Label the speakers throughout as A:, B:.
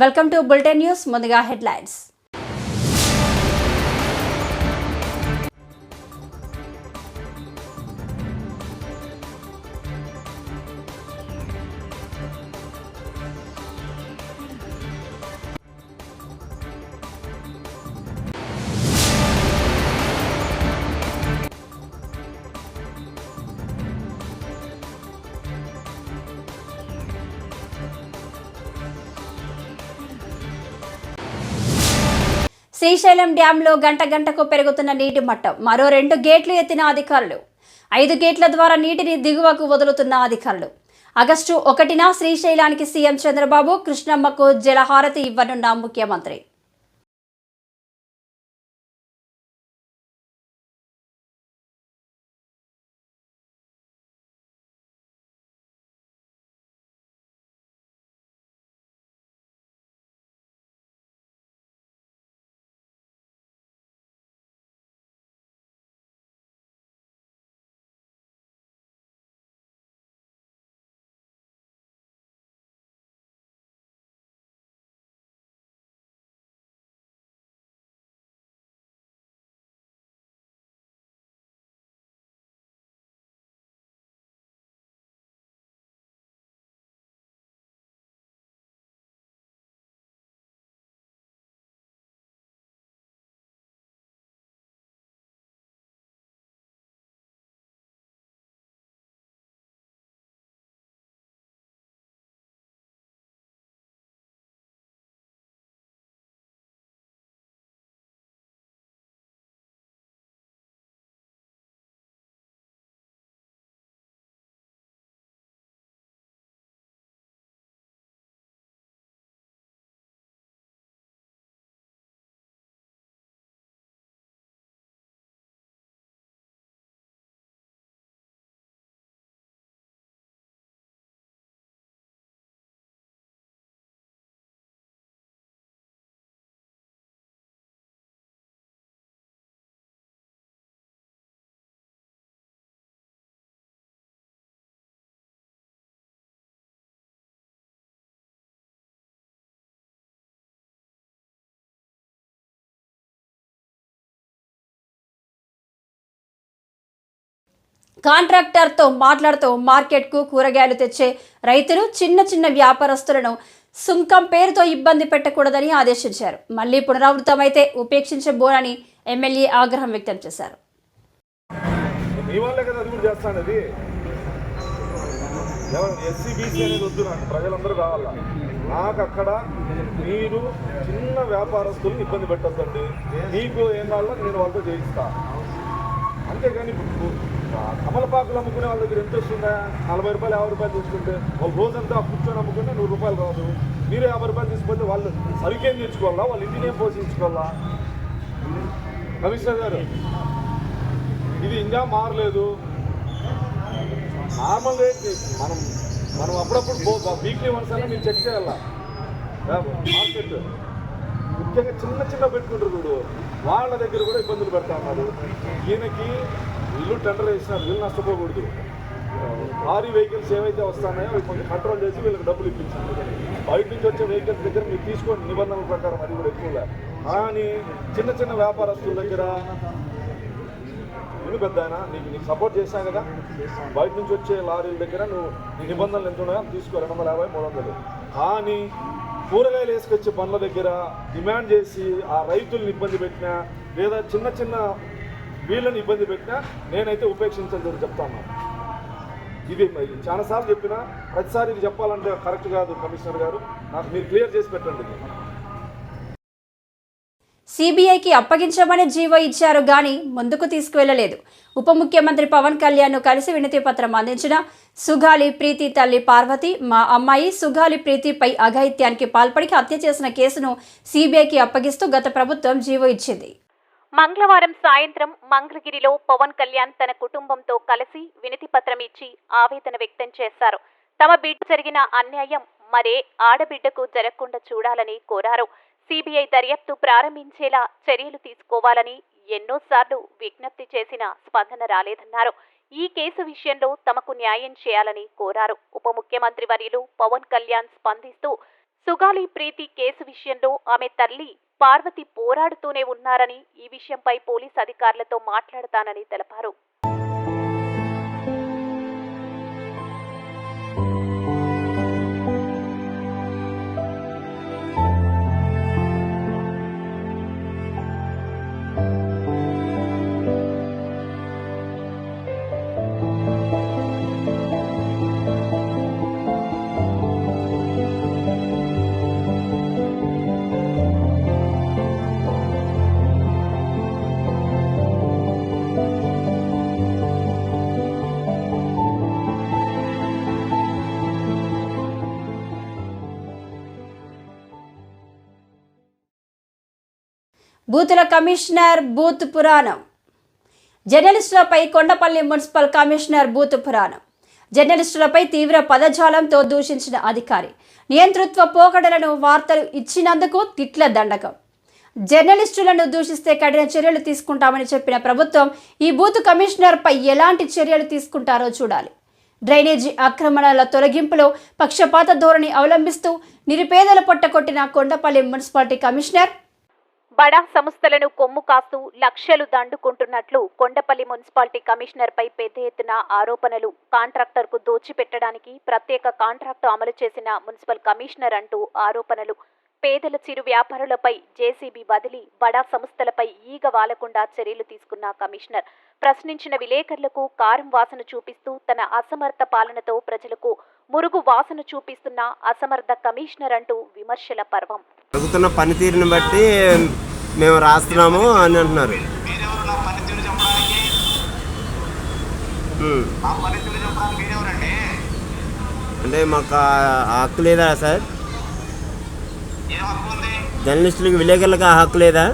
A: Welcome to bulletin news. ముందుగా headlines. Srisailam డ్యాంలో గంటకు పెరుగుతున్న నీటి మట్టం. మరో 2 గేట్లు ఎత్తిన అధికారులు. 5 గేట్ల ద్వారా నీటిని దిగువకు వదులుతున్న అధికారులు. ఆగస్టు 1న శ్రీశైలానికి సీఎం చంద్రబాబు, కృష్ణమ్మకు జలహారతి ఇవ్వనున్న ముఖ్యమంత్రి. కాంట్రాక్టర్తో మాట్లాడుతూ మార్కెట్కు కూరగాయలు తెచ్చే రైతులు, చిన్న వ్యాపారస్తులను సుంకం పేరుతో ఇబ్బంది పెట్టకూడదని ఆదేశించారు. మళ్లీ పునరావృతమైతే ఉపేక్షించబోనని ఎమ్మెల్యే ఆగ్రహం వ్యక్తం చేశారు.
B: ప్రజలందరూ కావాలా, నాకు అక్కడ మీరు చిన్న వ్యాపారస్తులను ఇబ్బంది పెట్టద్దండి. మీకు ఏం కావాలో నేను వాళ్ళతో చేయిస్తా. అంతేగాని కమలపాకులు అమ్ముకునే వాళ్ళ దగ్గర ఎంత వస్తుందా? 40 రూపాయలు 50 రూపాయలు తీసుకుంటే ఒక రోజంతా కూర్చొని అమ్ముకుంటే 100 రూపాయలు రాదు. మీరు 50 రూపాయలు తీసుకుంటే వాళ్ళు సరికేం తెచ్చుకోవాలా, వాళ్ళ ఇంటిని ఏం పోషించుకోవాలా? కమిషనర్ గారు, ఇది ఇంకా మారలేదు. నార్మల్ రేట్ మనం అప్పుడప్పుడు వీక్లీ వన్స్ అన్నా మీరు చెక్ చేయాలా మార్కెట్. ముఖ్యంగా చిన్న పెట్టుకుంటారు చూడు, వాళ్ళ దగ్గర కూడా ఇబ్బందులు పెడతా ఉన్నారు. ఈయనకి ఇల్లు టెండర్ వేసినారు, వీళ్ళు నష్టపోకూడదు. భారీ వెహికల్స్ ఏవైతే వస్తున్నాయో అవి కొంచెం కంట్రోల్ చేసి వీళ్ళకి డబ్బులు ఇప్పించారు. బయట నుంచి వచ్చే వెహికల్స్ దగ్గర మీరు తీసుకోండి నిబంధనల ప్రకారం, అది కూడా ఎక్కువగా. కానీ చిన్న వ్యాపారస్తుల దగ్గర నేను పెద్ద ఆయన నీకు సపోర్ట్ చేశాను కదా, బయట నుంచి వచ్చే లారీల దగ్గర నువ్వు నీ నిబంధనలు ఎంత ఉన్నాయో తీసుకో, 250, 300. కానీ కూరగాయలు వేసుకొచ్చే పనుల దగ్గర డిమాండ్ చేసి ఆ రైతులను ఇబ్బంది పెట్టినా, లేదా చిన్న వీళ్ళని ఇబ్బంది పెట్టినా నేనైతే ఉపేక్షించదని చెప్తాను. ఇది చాలాసార్లు చెప్పినా ప్రతిసారి ఇది చెప్పాలంటే కరెక్ట్ కాదు. కమిషనర్ గారు, నాకు మీరు క్లియర్ చేసి పెట్టండి.
A: సిబిఐకి అప్పగించమని జీవో ఇచ్చారు గాని ముందుకు తీసుకువెళ్లలేదు. ఉప ముఖ్యమంత్రి పవన్ కళ్యాణ్ను కలిసి వినతి పత్రం అందించిన సుగాలి ప్రీతి తల్లి పార్వతి, మా అమ్మాయి సుగాలి ప్రీతిపై అఘాయిత్యానికి పాల్పడి హత్య చేసిన కేసును సిబిఐకి అప్పగిస్తూ గత ప్రభుత్వం జీవో ఇచ్చింది.
C: మంగళవారం సాయంత్రం మంగళగిరిలో పవన్ కళ్యాణ్ తన కుటుంబంతో కలిసి వినతి పత్రం ఇచ్చి ఆవేదన వ్యక్తం చేశారు. తమ బిడ్డ జరిగిన అన్యాయం మరే ఆడబిడ్డకు జరగకుండా చూడాలని కోరారు. సిబిఐ దర్యాప్తు ప్రారంభించేలా చర్యలు తీసుకోవాలని ఎన్నోసార్లు విజ్ఞప్తి చేసినా స్పందన రాలేదన్నారు. ఈ కేసు విషయంలో తమకు న్యాయం చేయాలని కోరారు. ఉప ముఖ్యమంత్రి వర్యులు పవన్ కళ్యాణ్ స్పందిస్తూ సుగాలి ప్రీతి కేసు విషయంలో ఆమె తల్లి పార్వతి పోరాడుతూనే ఉన్నారని, ఈ విషయంపై పోలీస్ అధికారులతో మాట్లాడతానని తెలిపారు.
A: బూతుల కమిషనర్ బూత్ పురాణం. జర్నలిస్టులపై కొండపల్లి మున్సిపల్ కమిషనర్ బూత్ పురాణం. జర్నలిస్టులపై తీవ్ర పదజాలంతో దూషించిన అధికారి. నియంతృత్వ పోకడలను వార్తలు ఇచ్చినందుకు తిట్ల దండకం. జర్నలిస్టులను దూషిస్తే కఠిన చర్యలు తీసుకుంటామని చెప్పిన ప్రభుత్వం ఈ బూత్ కమిషనర్పై ఎలాంటి చర్యలు తీసుకుంటారో చూడాలి. డ్రైనేజీ ఆక్రమణల తొలగింపులో పక్షపాత ధోరణి అవలంబిస్తూ నిరుపేదల పొట్టకొట్టిన కొండపల్లి మున్సిపాలిటీ కమిషనర్
C: బడా సంస్థలను కొమ్ము కాస్తూ లక్షలు దండుకుంటున్నట్లు కొండపల్లి మున్సిపాలిటీ కమిషనర్పై పెద్ద ఎత్తున ఆరోపణలు. కాంట్రాక్టర్కు దోచిపెట్టడానికి ప్రత్యేక కాంట్రాక్టు అమలు చేసిన మున్సిపల్ కమిషనర్ అంటూ ఆరోపణలు. పేదల చిరు వ్యాపారులపై జేసీబీ వదిలి బడా సంస్థలపై ఈగ వాలకుండా చర్యలు తీసుకున్న కమిషనర్ ప్రశ్నించిన విలేకరులకు కారం వాసన చూపిస్తూ తన అసమర్థ పాలనతో ప్రజలకు మురుగు వాసన చూపిస్తున్న అసమర్థ కమిషనర్ అంటూ విమర్శల పర్వం.
D: జరుగుతున్న పనితీరుని బట్టి మేము రాస్తున్నాము అని అంటున్నారు. అంటే మాకు హక్కు లేదా సార్? జర్నలిస్టులకు విలేకరులకు ఆ హక్కు లేదా?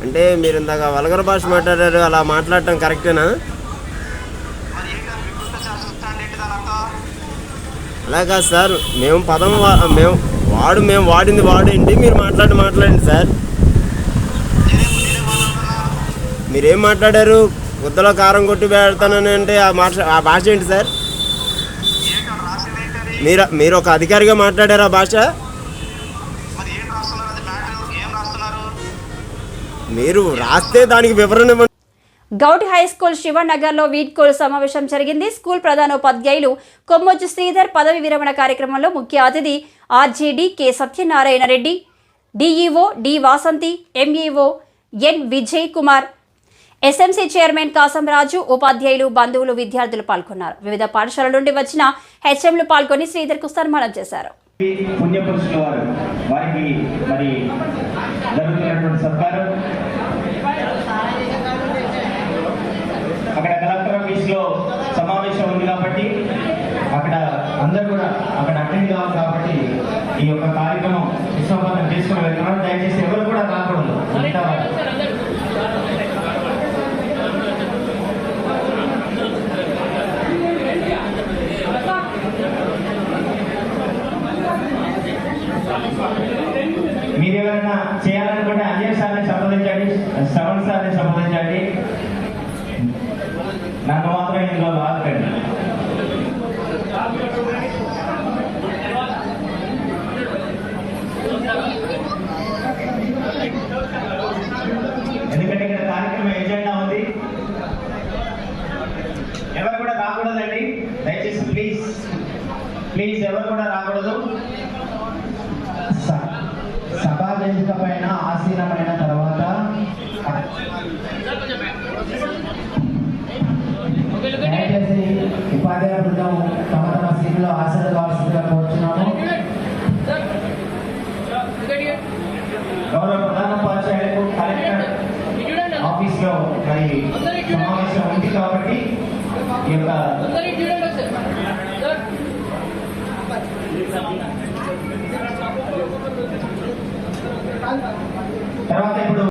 D: అంటే మీరు ఇందాక వల్గర్ భాష మాట్లాడారు, అలా మాట్లాడటం కరెక్టేనా? అలా కాదు సార్, మేము పదం మేము వాడింది వాడేంటి, మీరు మాట్లాడండి సార్. మీరేం మాట్లాడారు? గుద్దలో కారం కొట్టి పెడతానని అంటే ఆ భాష ఏంటి సార్? మీరు ఒక అధికారిగా మాట్లాడారు ఆ భాష? మీరు రాస్తే దానికి వివరణ.
A: గౌటి హై స్కూల్ శివనగర్లో వీడ్కోలు సమావేశం జరిగింది. స్కూల్ ప్రధానోపాధ్యాయులు కొమ్మొచ్చు శ్రీధర్ పదవి విరమణ కార్యక్రమంలో ముఖ్య అతిథి RJD K Satyanarayana Reddy, DEO D Vasanthi, MEO N Vijay Kumar, SMC chairman Kasamraju, ఉపాధ్యాయులు, బంధువులు, విద్యార్థులు పాల్గొన్నారు. వివిధ పాఠశాలల నుండి వచ్చిన హెచ్ఎంలు పాల్గొని శ్రీధర్కు సన్మానం చేశారు.
E: పుణ్యపురుషుల వారికి మరి జరుగుతున్నటువంటి సత్కారం అక్కడ కలెక్టర్ ఆఫీస్ లో సమావేశం ఉంది కాబట్టి అక్కడ అందరూ కూడా అక్కడ అటెండ్ కావాలి కాబట్టి ఈ యొక్క కార్యక్రమం విశ్వపతం చేసుకుని వెళ్తున్నారు. దయచేసి ఎవరు కూడా రాకూడదు. మీరు ఎవరైనా చేయాలనుకుంటే అజయ్ సార్ని సంప్రదించండి, శ్రవణ్ సార్ని సంప్రదించండి, నన్ను మాత్రం ఇందులో లాగకండి. ఎందుకంటే ఇక్కడ కార్యక్రమం ఎజెండా ఉంది. ఎవరు కూడా రాకూడదండి, దయచేసి ప్లీజ్ ఎవరు కూడా రాకూడదు. సభా వేదిక పైన ఆసీనమైన తర్వాత దయచేసి ఉపాధ్యాయ బృందం తమ తమ సీట్లో ఆసీన కావాల్సిందిగా కోరుతున్నాము. గౌరవ ప్రధానోపాధ్యాయులకు కలెక్టర్ ఆఫీస్ లో మరి సమావేశం ఉంది కాబట్టి ఈ యొక్క తర్వాత ఇప్పుడు